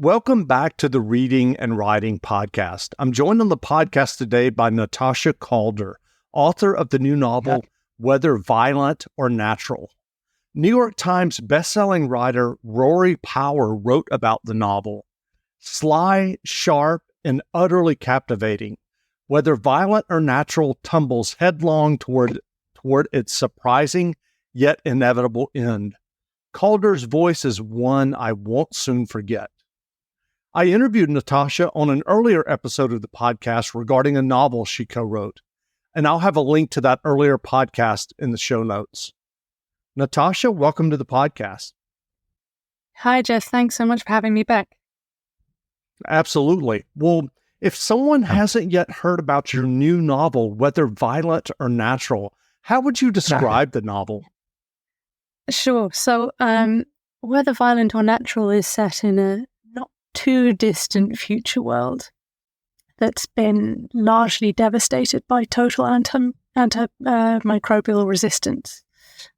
Welcome back to the Reading and Writing Podcast. I'm joined on the podcast today by Natasha Calder, author of the new novel, Whether Violent or Natural. New York Times bestselling writer Rory Power wrote about the novel. Sly, sharp, and utterly captivating, Whether Violent or Natural tumbles headlong toward its surprising yet inevitable end. Calder's voice is one I won't soon forget. I interviewed Natasha on an earlier episode of the podcast regarding a novel she co-wrote, and I'll have a link to that earlier podcast in the show notes. Natasha, welcome to the podcast. Hi, Jeff. Thanks so much for having me back. Absolutely. Well, if someone hasn't yet heard about your new novel, Whether Violent or Natural, how would you describe the novel? Sure. So, Whether Violent or Natural is set in a not too distant future world that's been largely devastated by total antimicrobial resistance.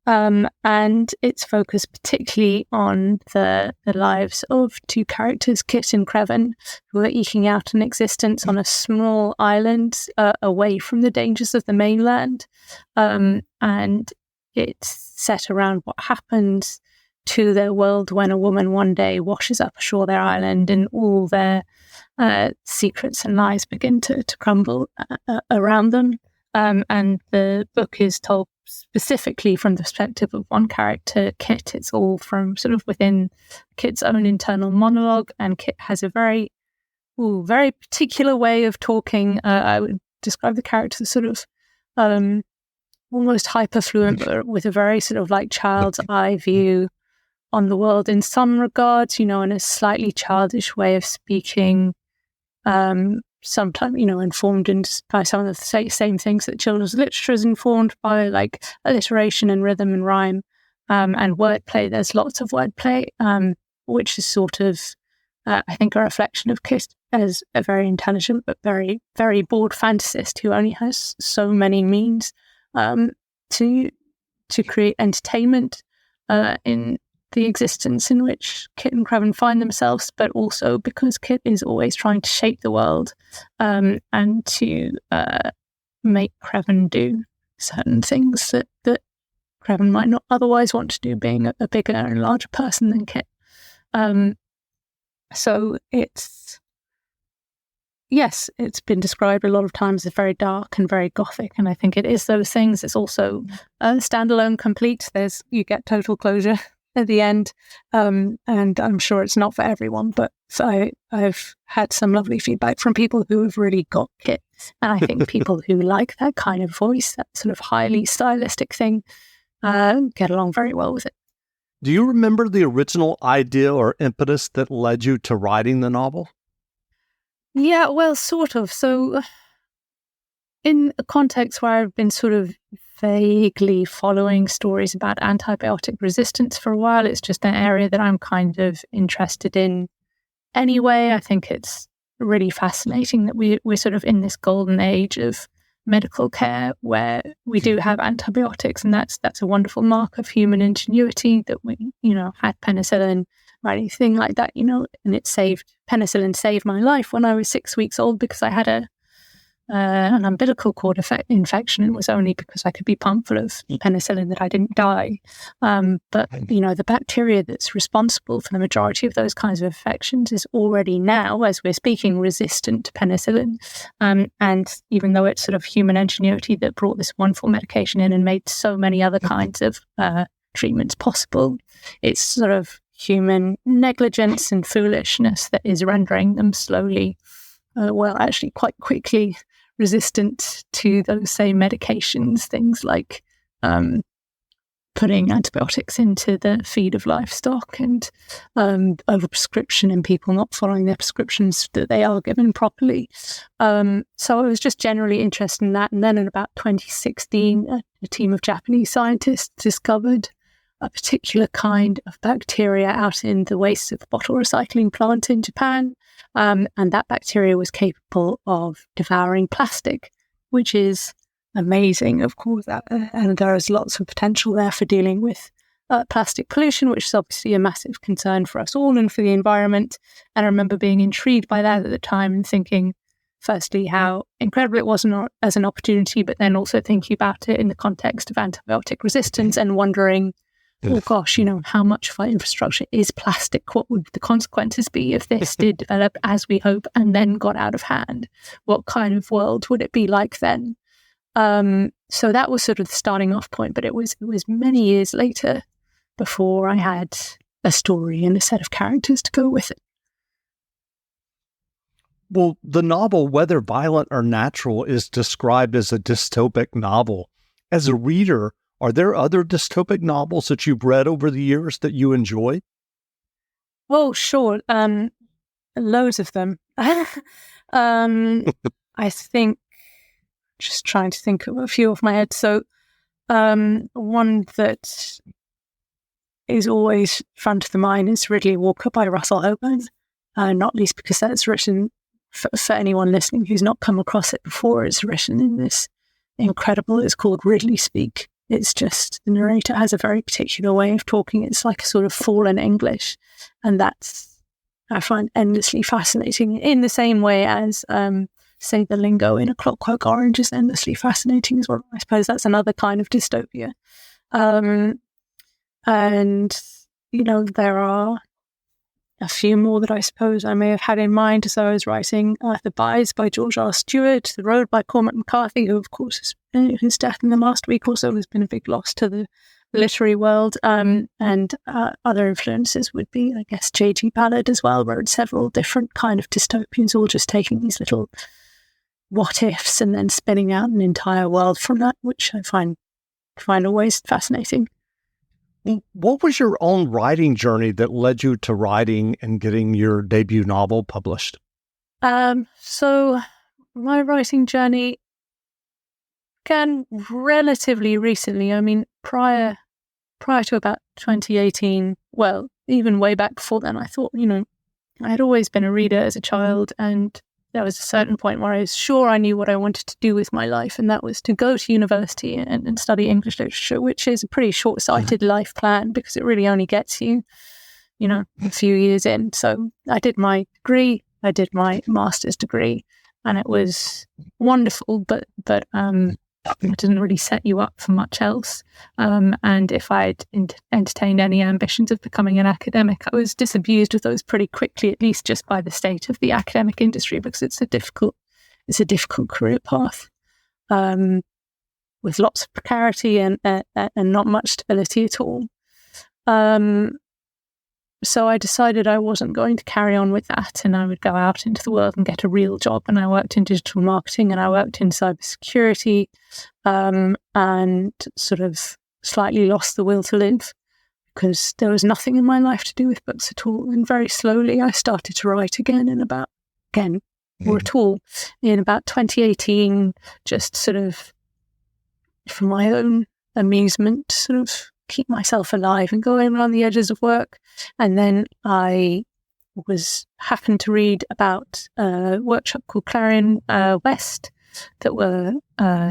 And it's focused particularly on the lives of two characters, Kit and Creven, who are eking out an existence on a small island away from the dangers of the mainland. And it's set around what happens to their world when a woman one day washes up ashore their island and all their secrets and lies begin to crumble around them. And the book is told specifically from the perspective of one character, Kit. It's all from sort of within Kit's own internal monologue, and Kit has a very particular way of talking. I would describe the character as sort of almost hyperfluent, but with a very sort of like child's eye view on the world in some regards, in a slightly childish way of speaking, sometimes, informed by some of the same things that children's literature is informed by, like alliteration and rhythm and rhyme, and wordplay. There's lots of wordplay, which is sort of, I think, a reflection of Kit as a very intelligent but very, very bored fantasist who only has so many means to create entertainment in the existence in which Kit and Creven find themselves, but also because Kit is always trying to shape the world and to make Creven do certain things that Creven might not otherwise want to do, being a bigger and larger person than Kit. So it's been described a lot of times as very dark and very gothic, and I think it is those things. It's also standalone complete. You get total closure at the end, and I'm sure it's not for everyone, but I've had some lovely feedback from people who have really got Kit, and I think people who like that kind of voice, that sort of highly stylistic thing, get along very well with it. Do you remember the original idea or impetus that led you to writing the novel? Yeah, well, sort of. So in a context where I've been sort of vaguely following stories about antibiotic resistance for a while, it's just an area that I'm kind of interested in anyway. I think it's really fascinating that we're sort of in this golden age of medical care where we do have antibiotics, and that's a wonderful mark of human ingenuity that we, had penicillin or anything like that, and penicillin saved my life when I was 6 weeks old because I had an umbilical cord infection. It was only because I could be pumped full of penicillin that I didn't die. But the bacteria that's responsible for the majority of those kinds of infections is already now, as we're speaking, resistant to penicillin. And even though it's sort of human ingenuity that brought this wonderful medication in and made so many other kinds of treatments possible, it's sort of human negligence and foolishness that is rendering them slowly, actually quite quickly, resistant to those same medications. Things like putting antibiotics into the feed of livestock and overprescription and people not following their prescriptions that they are given properly. So I was just generally interested in that. And then in about 2016, a team of Japanese scientists discovered a particular kind of bacteria out in the waste of the bottle recycling plant in Japan. And that bacteria was capable of devouring plastic, which is amazing, of course. And there is lots of potential there for dealing with plastic pollution, which is obviously a massive concern for us all and for the environment. And I remember being intrigued by that at the time and thinking, firstly, how incredible it was not as an opportunity, but then also thinking about it in the context of antibiotic resistance and wondering, oh gosh, how much of our infrastructure is plastic? What would the consequences be if this did develop as we hope and then got out of hand? What kind of world would it be like then? So that was sort of the starting off point, but it was many years later before I had a story and a set of characters to go with it. Well, the novel, whether violent or natural, is described as a dystopic novel. As a reader, are there other dystopic novels that you've read over the years that you enjoy? Oh, sure. Loads of them. I think, just trying to think of a few off my head. So one that is always front of the mind is Ridley Walker by Russell Hoban, not least because that's written, for anyone listening who's not come across it before, it's written in this incredible, it's called Ridley Speak. It's just, the narrator has a very particular way of talking. It's like a sort of fallen English. And that's, I find, endlessly fascinating in the same way as, say, the lingo in A Clockwork Orange is endlessly fascinating as well. I suppose that's another kind of dystopia. And, there are a few more that I suppose I may have had in mind as I was writing. The Buys by George R. Stewart, The Road by Cormac McCarthy, who of course his death in the last week or so has been a big loss to the literary world, and other influences would be, I guess, J.G. Ballard as well, wrote several different kind of dystopians, all just taking these little what-ifs and then spinning out an entire world from that, which I find always fascinating. What was your own writing journey that led you to writing and getting your debut novel published? So my writing journey began relatively recently. I mean, prior to about 2018, well, even way back before then, I thought, I had always been a reader as a child, and there was a certain point where I was sure I knew what I wanted to do with my life, and that was to go to university and study English literature, which is a pretty short-sighted life plan because it really only gets you, a few years in. So I did my degree, I did my master's degree, and it was wonderful, but it didn't really set you up for much else. And if I'd entertained any ambitions of becoming an academic, I was disabused of those pretty quickly, at least just by the state of the academic industry, because it's a difficult career path with lots of precarity and not much stability at all. So I decided I wasn't going to carry on with that, and I would go out into the world and get a real job. And I worked in digital marketing, and I worked in cybersecurity, and sort of slightly lost the will to live because there was nothing in my life to do with books at all. And very slowly I started to write again in about 2018, just sort of for my own amusement, sort of keep myself alive and going around the edges of work. And then I happened to read about a workshop called Clarion West that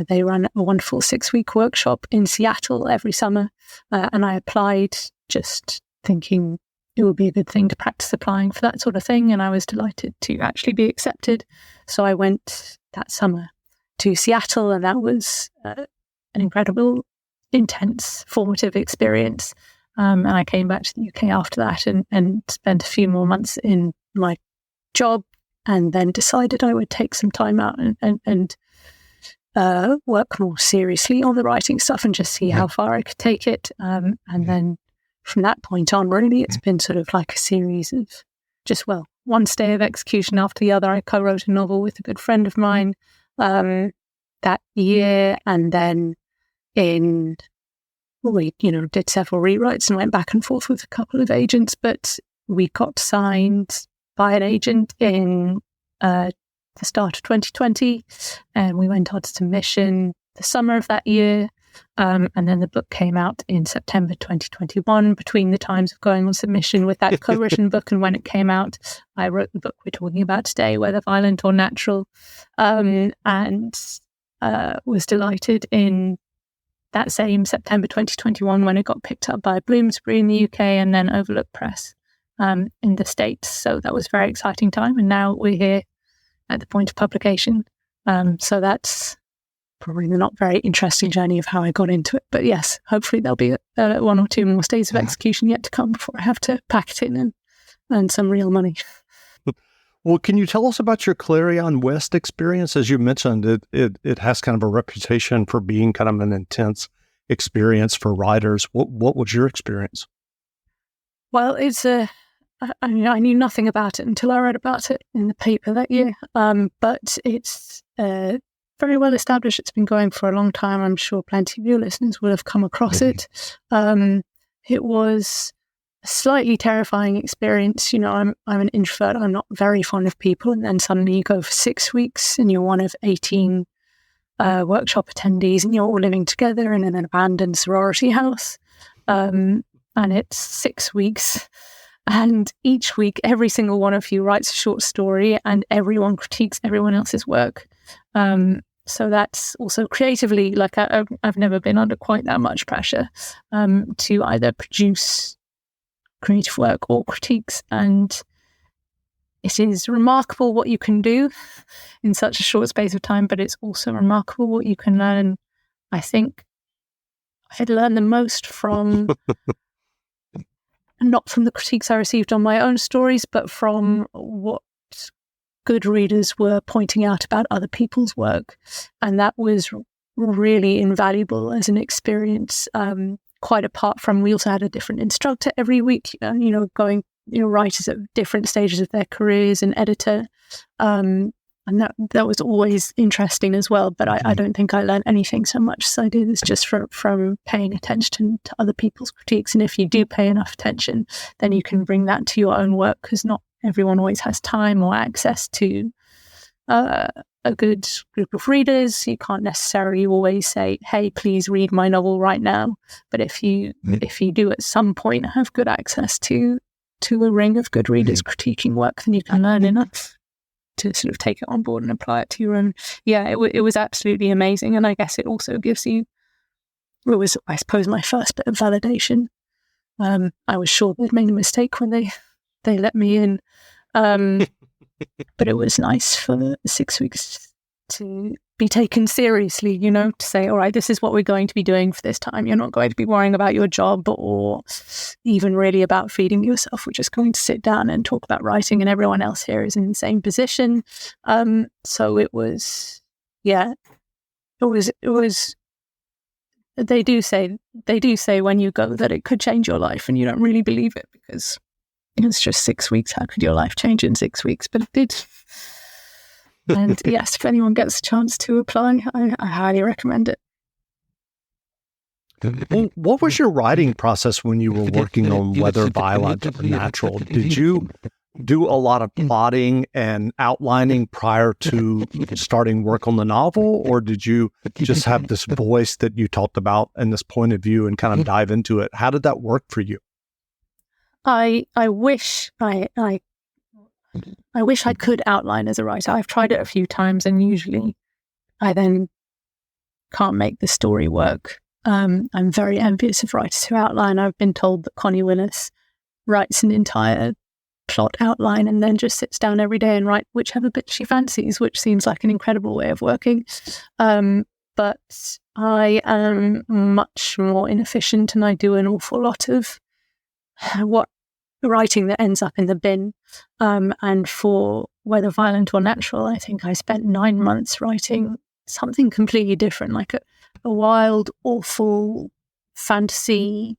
they run a wonderful 6-week workshop in Seattle every summer, and I applied just thinking it would be a good thing to practice applying for that sort of thing, and I was delighted to actually be accepted. So I went that summer to Seattle, and that was an incredible, intense, formative experience. And I came back to the UK after that and spent a few more months in my job, and then decided I would take some time out and work more seriously on the writing stuff and just see how far I could take it. And then from that point on, really, it's been sort of like a series of just, one stay of execution after the other. I co-wrote a novel with a good friend of mine that year, and then we did several rewrites and went back and forth with a couple of agents, but we got signed by an agent in the start of 2020, and we went on to submission the summer of that year, and then the book came out in September 2021. Between the times of going on submission with that co-written book and when it came out, I wrote the book we're talking about today, Whether Violent or Natural, and was delighted in that same September 2021 when it got picked up by Bloomsbury in the UK and then Overlook Press in the States. So that was a very exciting time. And now we're here at the point of publication. So that's probably the not very interesting journey of how I got into it. But yes, hopefully there'll be 1 or 2 more stages of execution yet to come before I have to pack it in and earn some real money. Well, can you tell us about your Clarion West experience? As you mentioned, it has kind of a reputation for being kind of an intense experience for writers. What was your experience? Well, I knew nothing about it until I read about it in the paper that year. But it's very well established. It's been going for a long time. I'm sure plenty of your listeners will have come across it. It was a slightly terrifying experience. I'm an introvert. I'm not very fond of people. And then suddenly you go for 6 weeks and you're one of 18 workshop attendees and you're all living together in an abandoned sorority house. And it's 6 weeks. And each week, every single one of you writes a short story and everyone critiques everyone else's work. So that's also creatively, like I've never been under quite that much pressure to either produce creative work or critiques. And it is remarkable what you can do in such a short space of time, but it's also remarkable what you can learn. I think I'd learned the most from, not from the critiques I received on my own stories, but from what good readers were pointing out about other people's work. And that was really invaluable as an experience. Quite apart from, we also had a different instructor every week, going, writers at different stages of their careers, an editor. And that was always interesting as well. But I don't think I learned anything so much as I did is just from paying attention to other people's critiques. And if you do pay enough attention, then you can bring that to your own work, because not everyone always has time or access to a good group of readers. You can't necessarily always say, hey, please read my novel right now. But if you do at some point have good access to a ring of good readers critiquing work, then you can learn enough to sort of take it on board and apply it to your own. Yeah, it was absolutely amazing. And I guess it also gives you, it was, I suppose, my first bit of validation. I was sure they'd made a mistake when they let me in. But it was nice for 6 weeks to be taken seriously, to say, all right, this is what we're going to be doing for this time. You're not going to be worrying about your job or even really about feeding yourself. We're just going to sit down and talk about writing, and everyone else here is in the same position. So it was, it was, they do say when you go that it could change your life, and you don't really believe it because it's just 6 weeks. How could your life change in 6 weeks? But it did. And yes, if anyone gets a chance to apply, I highly recommend it. Well, what was your writing process when you were working on Whether Violent or Natural? Did you do a lot of plotting and outlining prior to starting work on the novel, or did you just have this voice that you talked about and this point of view and kind of dive into it? How did that work for you? I wish I could outline as a writer. I've tried it a few times, and usually I then can't make the story work. I'm very envious of writers who outline. I've been told that Connie Willis writes an entire plot outline and then just sits down every day and write whichever bit she fancies, which seems like an incredible way of working. But I am much more inefficient, and I do an awful lot of what writing that ends up in the bin. And for Whether Violent or Natural, I think I spent 9 months writing something completely different, like a wild, awful fantasy,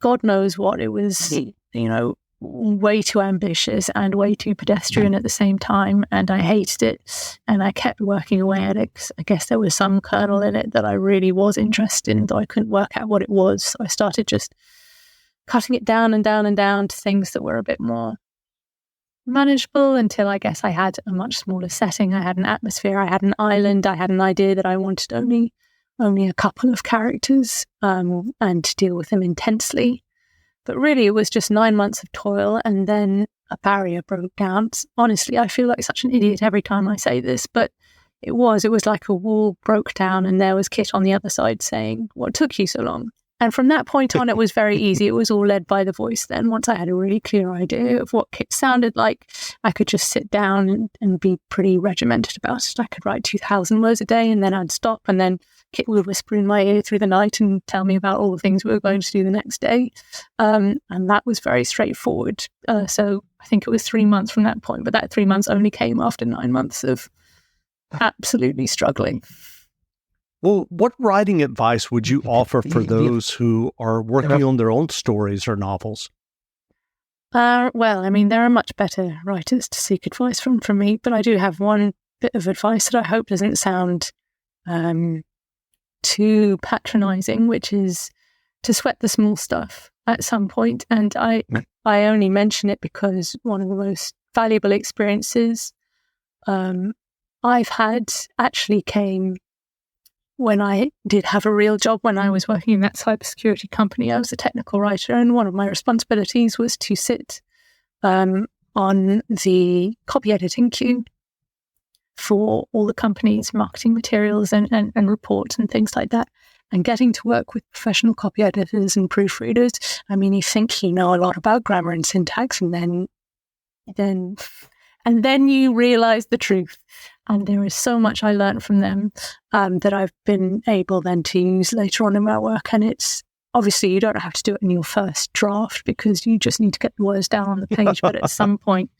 God knows what. It was, way too ambitious and way too pedestrian at the same time, and I hated it, and I kept working away at it 'cause I guess there was some kernel in it that I really was interested in, though I couldn't work out what it was. So I started just cutting it down and down and down to things that were a bit more manageable, until I guess I had a much smaller setting. I had an atmosphere, I had an island, I had an idea that I wanted only a couple of characters and to deal with them intensely. But really it was just 9 months of toil, and then a barrier broke down. Honestly, I feel like such an idiot every time I say this, but it was like a wall broke down and there was Kit on the other side saying, "What took you so long?" And from that point on, it was very easy. It was all led by the voice then. Once I had a really clear idea of what Kit sounded like, I could just sit down and be pretty regimented about it. I could write 2,000 words a day and then I'd stop, and then Kit would whisper in my ear through the night and tell me about all the things we were going to do the next day. And that was very straightforward. So I think it was 3 months from that point, but that 3 months only came after 9 months of absolutely struggling. Well, what writing advice would you offer for those who are working on their own stories or novels? Well, I mean, there are much better writers to seek advice from me, but I do have one bit of advice that I hope doesn't sound too patronizing, which is to sweat the small stuff at some point. And I only mention it because one of the most valuable experiences I've had actually came when I did have a real job. When I was working in that cybersecurity company, I was a technical writer, and one of my responsibilities was to sit on the copy editing queue for all the company's marketing materials and reports and things like that, and getting to work with professional copy editors and proofreaders. I mean, you think you know a lot about grammar and syntax, and then you realize the truth. And there is so much I learned from them that I've been able then to use later on in my work. And it's obviously, you don't have to do it in your first draft because you just need to get the words down on the page. But at some point,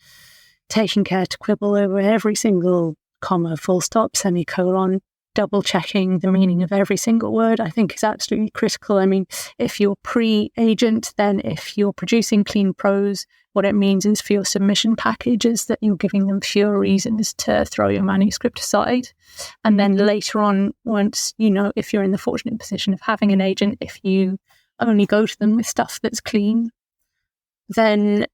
taking care to quibble over every single comma, full stop, semicolon, double checking the meaning of every single word, I think is absolutely critical. I mean, if you're pre-agent, then if you're producing clean prose, what it means is for your submission packages that you're giving them fewer reasons to throw your manuscript aside. And then later on, once, if you're in the fortunate position of having an agent, if you only go to them with stuff that's clean, then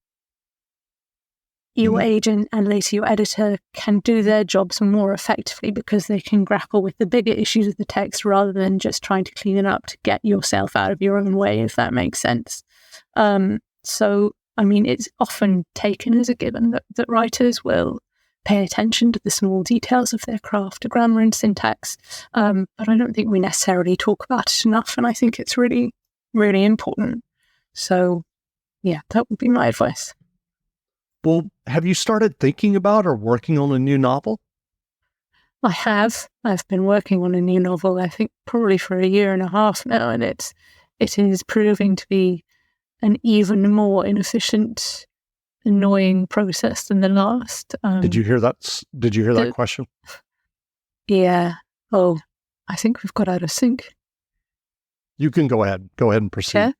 your agent and later your editor can do their jobs more effectively because they can grapple with the bigger issues of the text rather than just trying to clean it up to get yourself out of your own way, if that makes sense. So, I mean, it's often taken as a given that writers will pay attention to the small details of their craft, grammar and syntax, but I don't think we necessarily talk about it enough, and I think it's really, really important. So, yeah, that would be my advice. Well, have you started thinking about or working on a new novel? I have. I've been working on a new novel, I think, probably for 1.5 years now, and it is proving to be an even more inefficient, annoying process than the last. Did you hear that? Did you hear that question? Yeah. Oh, I think we've got out of sync. You can go ahead. Go ahead and proceed. Yeah?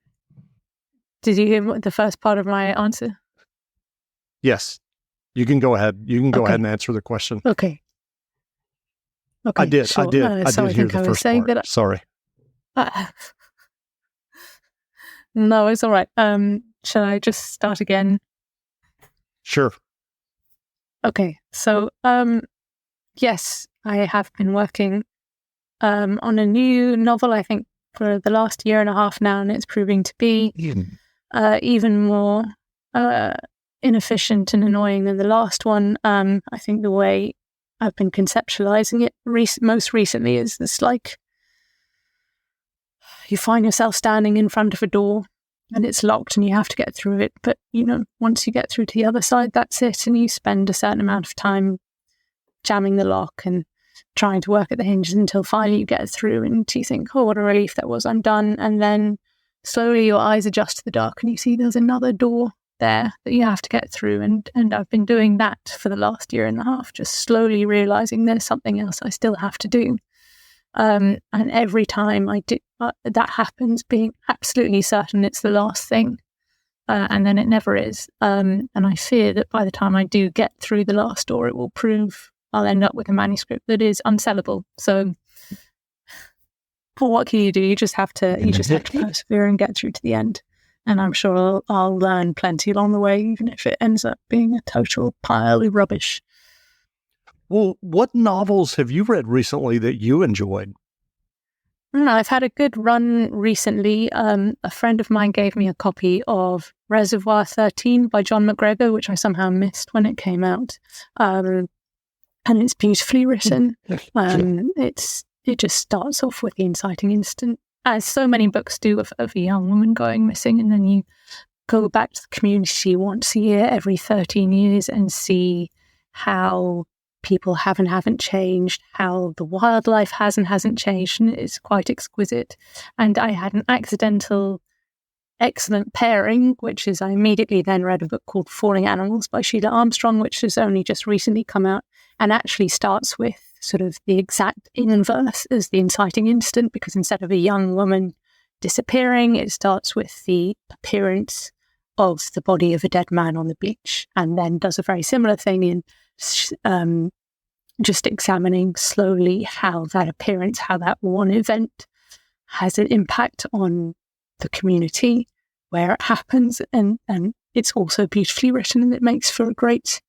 Did you hear the first part of my answer? Yes. You can go ahead. You can go ahead and answer the question. Okay. I did. Sure. I did. I did hear the first part. Sorry. No, it's all right. Shall I just start again? Sure. Okay. So, yes, I have been working on a new novel, I think, for the last 1.5 years now, and it's proving to be even more inefficient and annoying than the last one. I think the way I've been conceptualizing it most recently is this, like, you find yourself standing in front of a door and it's locked and you have to get through it. But, once you get through to the other side, that's it. And you spend a certain amount of time jamming the lock and trying to work at the hinges until finally you get through and you think, oh, what a relief that was, I'm done. And then slowly your eyes adjust to the dark and you see there's another door there that you have to get through. And I've been doing that for the last 1.5 years, just slowly realizing there's something else I still have to do. And every time I do that happens, being absolutely certain it's the last thing, and then it never is. And I fear that by the time I do get through the last door, it will prove I'll end up with a manuscript that is unsellable. So, what can you do? You just have to persevere and get through to the end. And I'm sure I'll learn plenty along the way, even if it ends up being a total pile of rubbish. Well, what novels have you read recently that you enjoyed? I've had a good run recently. A friend of mine gave me a copy of Reservoir 13 by John McGregor, which I somehow missed when it came out. And and it's beautifully written. It just starts off with the inciting incident, as so many books do, of a young woman going missing, and then you go back to the community once a year, every 13 years, and see how people have and haven't changed, how the wildlife has and hasn't changed, and it's quite exquisite. And I had an accidental excellent pairing, which is I immediately then read a book called Falling Animals by Sheila Armstrong, which has only just recently come out, and actually starts with sort of the exact inverse as the inciting incident, because instead of a young woman disappearing, it starts with the appearance of the body of a dead man on the beach, and then does a very similar thing in just examining slowly how that appearance, how that one event has an impact on the community where it happens, and it's also beautifully written, and it makes for a great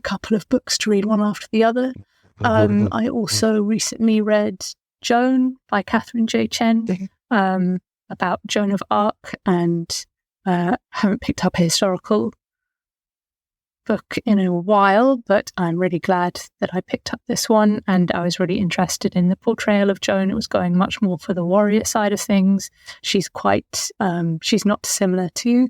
couple of books to read one after the other. I also recently read Joan by Catherine J. Chen, about Joan of Arc, and haven't picked up a historical book in a while, but I'm really glad that I picked up this one, and I was really interested in the portrayal of Joan. It was going much more for the warrior side of things. She's quite, she's not dissimilar to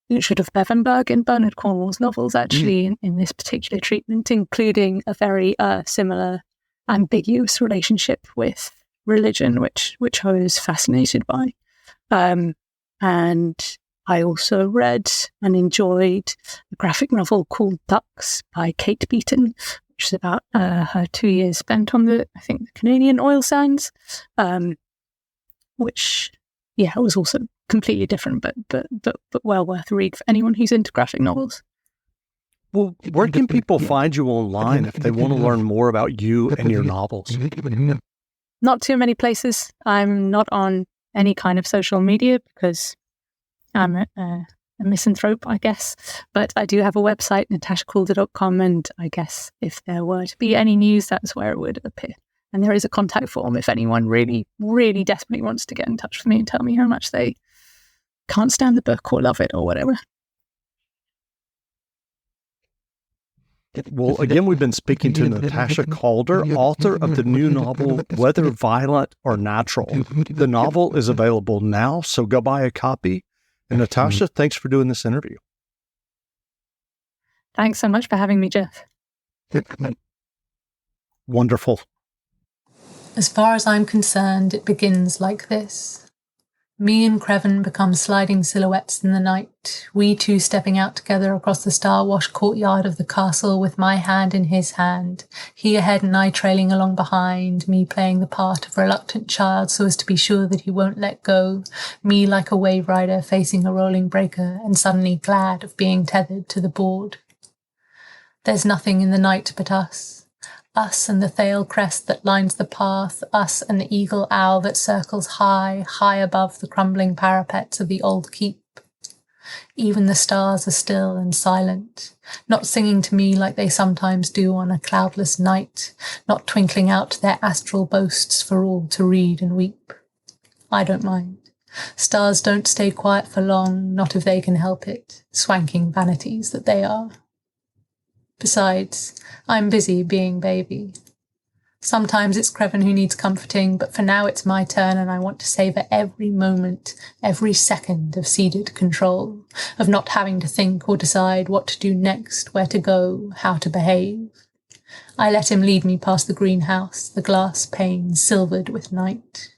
Richard of Bevenberg in Bernard Cornwell's novels, actually, in this particular treatment, including a very similar ambiguous relationship with religion, which I was fascinated by. And I also read and enjoyed a graphic novel called Ducks by Kate Beaton, which is about her 2 years spent on the Canadian oil sands, which, was also completely different, but well worth a read for anyone who's into graphic novels. Well, where can people find you online if they want to learn more about you and your novels? Not too many places. I'm not on any kind of social media because I'm a misanthrope, I guess. But I do have a website, natashacalder.com, and I guess if there were to be any news, that's where it would appear. And there is a contact form if anyone really, really desperately wants to get in touch with me and tell me how much they can't stand the book or love it or whatever. Well, again, we've been speaking to Natasha Calder, author of the new novel, Whether Violent or Natural. The novel is available now, so go buy a copy. And Natasha, thanks for doing this interview. Thanks so much for having me, Jeff. Wonderful. As far as I'm concerned, it begins like this. Me and Creven become sliding silhouettes in the night, we two stepping out together across the star-washed courtyard of the castle with my hand in his hand, he ahead and I trailing along behind, me playing the part of a reluctant child so as to be sure that he won't let go, me like a wave rider facing a rolling breaker and suddenly glad of being tethered to the board. There's nothing in the night but us and the thale crest that lines the path, us and the eagle owl that circles high, high above the crumbling parapets of the old keep. Even the stars are still and silent, not singing to me like they sometimes do on a cloudless night, not twinkling out their astral boasts for all to read and weep. I don't mind. Stars don't stay quiet for long, not if they can help it, swanking vanities that they are. Besides, I'm busy being baby. Sometimes it's Creven who needs comforting, but for now it's my turn and I want to savour every moment, every second of ceded control, of not having to think or decide what to do next, where to go, how to behave. I let him lead me past the greenhouse, the glass panes silvered with night.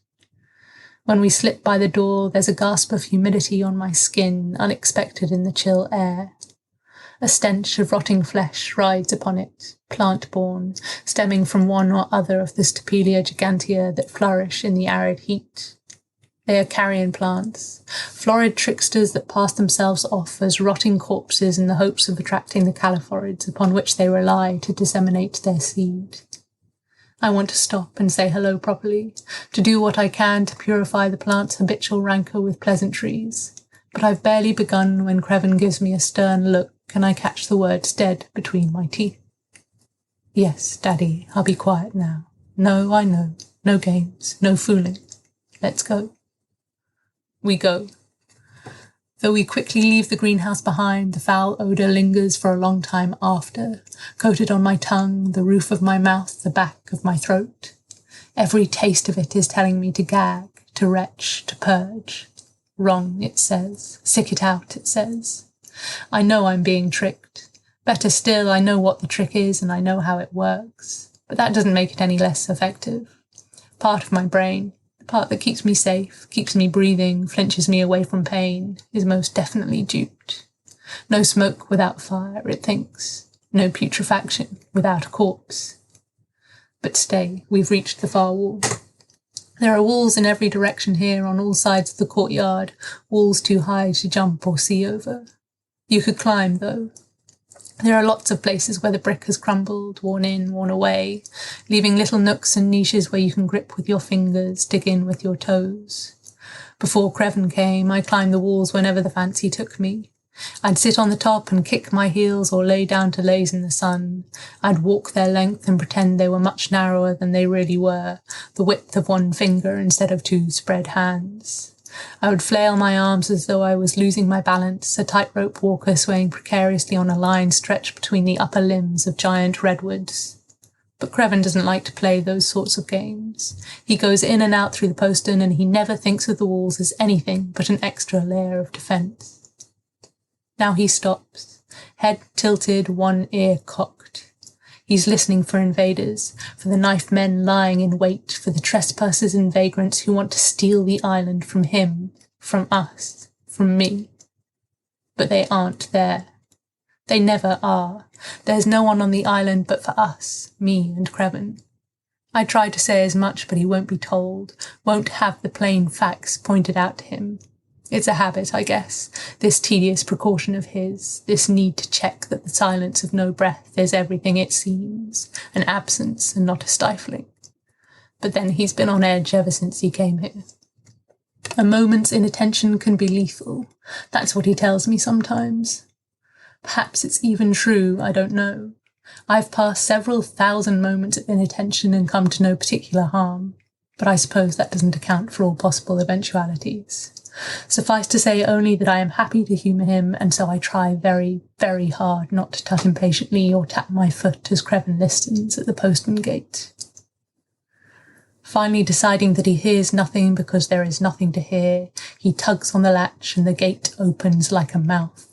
When we slip by the door, there's a gasp of humidity on my skin, unexpected in the chill air. A stench of rotting flesh rides upon it, plant-borne, stemming from one or other of the Stapelia gigantea that flourish in the arid heat. They are carrion plants, florid tricksters that pass themselves off as rotting corpses in the hopes of attracting the caliphorids upon which they rely to disseminate their seed. I want to stop and say hello properly, to do what I can to purify the plant's habitual rancour with pleasantries, but I've barely begun when Creven gives me a stern look and I catch the words dead between my teeth. Yes, Daddy, I'll be quiet now. No, I know. No games, no fooling. Let's go. We go. Though we quickly leave the greenhouse behind, the foul odour lingers for a long time after, coated on my tongue, the roof of my mouth, the back of my throat. Every taste of it is telling me to gag, to retch, to purge. Wrong, it says. Sick it out, it says. I know I'm being tricked. Better still, I know what the trick is and I know how it works. But that doesn't make it any less effective. Part of my brain, the part that keeps me safe, keeps me breathing, flinches me away from pain, is most definitely duped. No smoke without fire, it thinks. No putrefaction without a corpse. But stay, we've reached the far wall. There are walls in every direction here, on all sides of the courtyard, walls too high to jump or see over. You could climb, though. There are lots of places where the brick has crumbled, worn in, worn away, leaving little nooks and niches where you can grip with your fingers, dig in with your toes. Before Creven came, I climbed the walls whenever the fancy took me. I'd sit on the top and kick my heels or lay down to laze in the sun. I'd walk their length and pretend they were much narrower than they really were, the width of one finger instead of two spread hands. I would flail my arms as though I was losing my balance, a tightrope walker swaying precariously on a line stretched between the upper limbs of giant redwoods. But Creven doesn't like to play those sorts of games. He goes in and out through the postern and he never thinks of the walls as anything but an extra layer of defence. Now he stops, head tilted, one ear cocked. He's listening for invaders, for the knife men lying in wait, for the trespassers and vagrants who want to steal the island from him, from us, from me. But they aren't there. They never are. There's no one on the island but for us, me and Creven. I try to say as much, but he won't be told, won't have the plain facts pointed out to him. It's a habit, I guess, this tedious precaution of his, this need to check that the silence of no breath is everything it seems, an absence and not a stifling. But then he's been on edge ever since he came here. A moment's inattention can be lethal. That's what he tells me sometimes. Perhaps it's even true, I don't know. I've passed several thousand moments of inattention and come to no particular harm, but I suppose that doesn't account for all possible eventualities. Suffice to say only that I am happy to humour him, and so I try very, very hard not to tut impatiently or tap my foot as Creven listens at the postern gate. Finally deciding that he hears nothing because there is nothing to hear, he tugs on the latch and the gate opens like a mouth.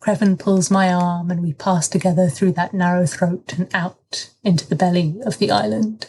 Creven pulls my arm and we pass together through that narrow throat and out into the belly of the island.